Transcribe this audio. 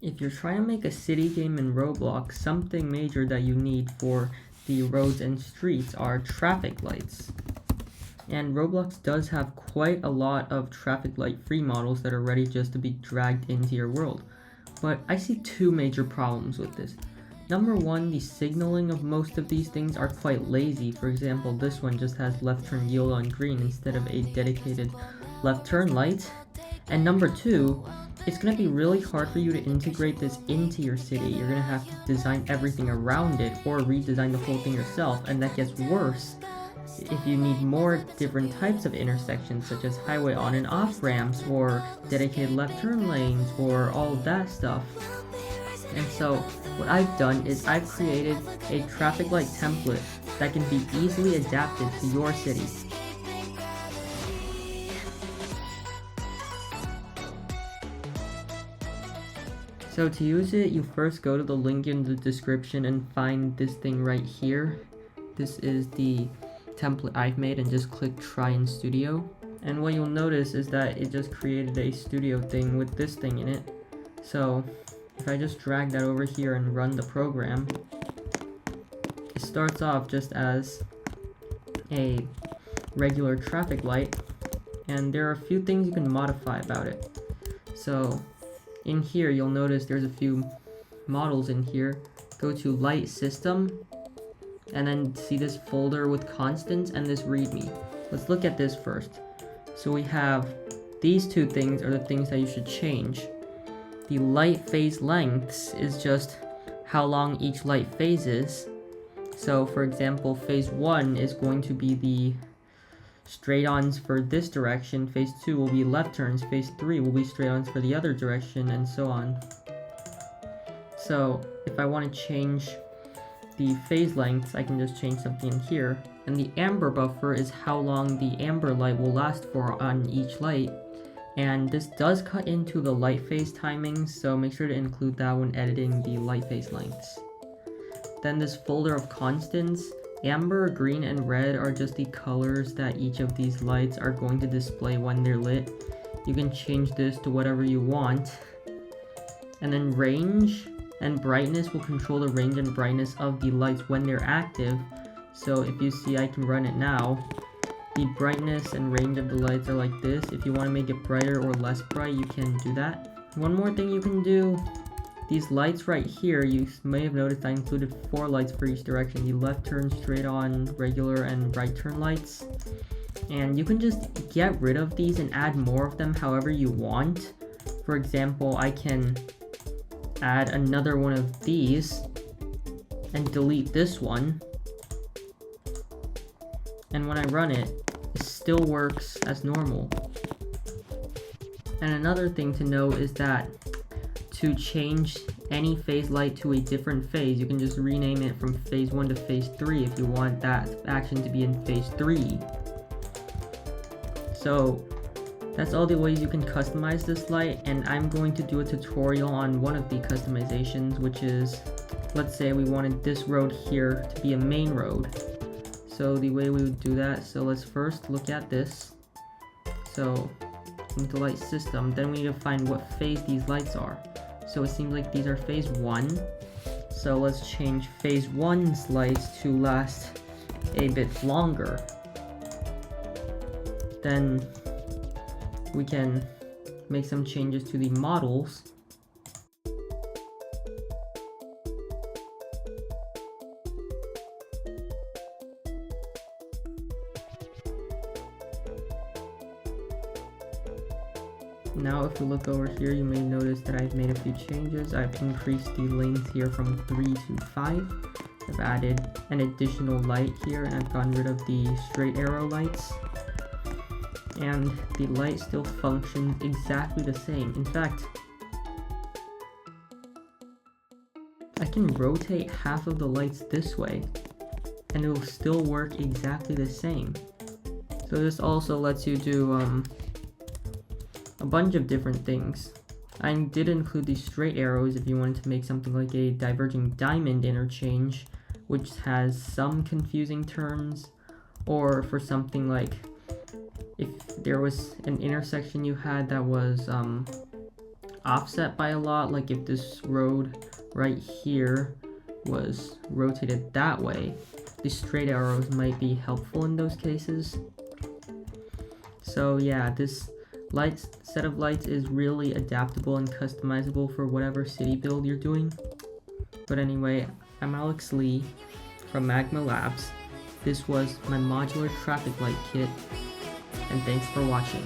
If you're trying to make a city game in Roblox, something major that you need for the roads and streets are traffic lights. And Roblox does have quite a lot of traffic light free models that are ready just to be dragged into your world. But I see two major problems with this. Number one, the signaling of most of these things are quite lazy. For example, this one just has left turn yield on green instead of a dedicated left turn light. And number two, it's going to be really hard for you to integrate this into your city. You're going to have to design everything around it or redesign the whole thing yourself, and that gets worse if you need more different types of intersections such as highway on and off ramps or dedicated left turn lanes or all of that stuff. And so what I've done is I've created a traffic light template that can be easily adapted to your city. So to use it, you first go to the link in the description and find this thing right here. This is the template I've made, and just click try in studio. And what you'll notice is that it just created a studio thing with this thing in it. So if I just drag that over here and run the program, it starts off just as a regular traffic light, and there are a few things you can modify about it. So in here, you'll notice there's a few models in here. Go to light system, and then see this folder with constants and this readme. Let's look at this first. So we have these two things are the things that you should change. The light phase lengths is just how long each light phase is. So for example, phase 1 is going to be the straight ons for this direction, phase 2 will be left turns, phase 3 will be straight ons for the other direction, and so on. So if I want to change the phase lengths, I can just change something in here. And the amber buffer is how long the amber light will last for on each light. And this does cut into the light phase timings, so make sure to include that when editing the light phase lengths. Then this folder of constants, amber, green, and red are just the colors that each of these lights are going to display when they're lit. You can change this to whatever you want. And then range and brightness will control the range and brightness of the lights when they're active. So if you see, I can run it now. The brightness and range of the lights are like this. If you want to make it brighter or less bright, you can do that. One more thing you can do, these lights right here, you may have noticed I included 4 lights for each direction. The left turn, straight on, regular, and right turn lights. And you can just get rid of these and add more of them however you want. For example, I can add another one of these and delete this one. And when I run it, it still works as normal. And another thing to know is that to change any phase light to a different phase, you can just rename it from phase 1 to phase 3 if you want that action to be in phase 3. So that's all the ways you can customize this light, and I'm going to do a tutorial on one of the customizations, which is, let's say we wanted this road here to be a main road. So the way we would do that, so let's first look at this. So into light system, then we need to find what phase these lights are. So it seems like these are phase 1. So let's change phase 1's lights to last a bit longer. Then we can make some changes to the models. Now if you look over here, you may notice that I've made a few changes. I've increased the lanes here from 3 to 5. I've added an additional light here, and I've gotten rid of the straight arrow lights. And the light still functions exactly the same. In fact, I can rotate half of the lights this way, and it will still work exactly the same. So this also lets you do a bunch of different things. I did include these straight arrows if you wanted to make something like a diverging diamond interchange, which has some confusing turns, or for something like if there was an intersection you had that was offset by a lot, like if this road right here was rotated that way, the straight arrows might be helpful in those cases. So yeah, this set of lights is really adaptable and customizable for whatever city build you're doing. But anyway, I'm Alex Lee from Magma Labs. This was my modular traffic light kit, and thanks for watching.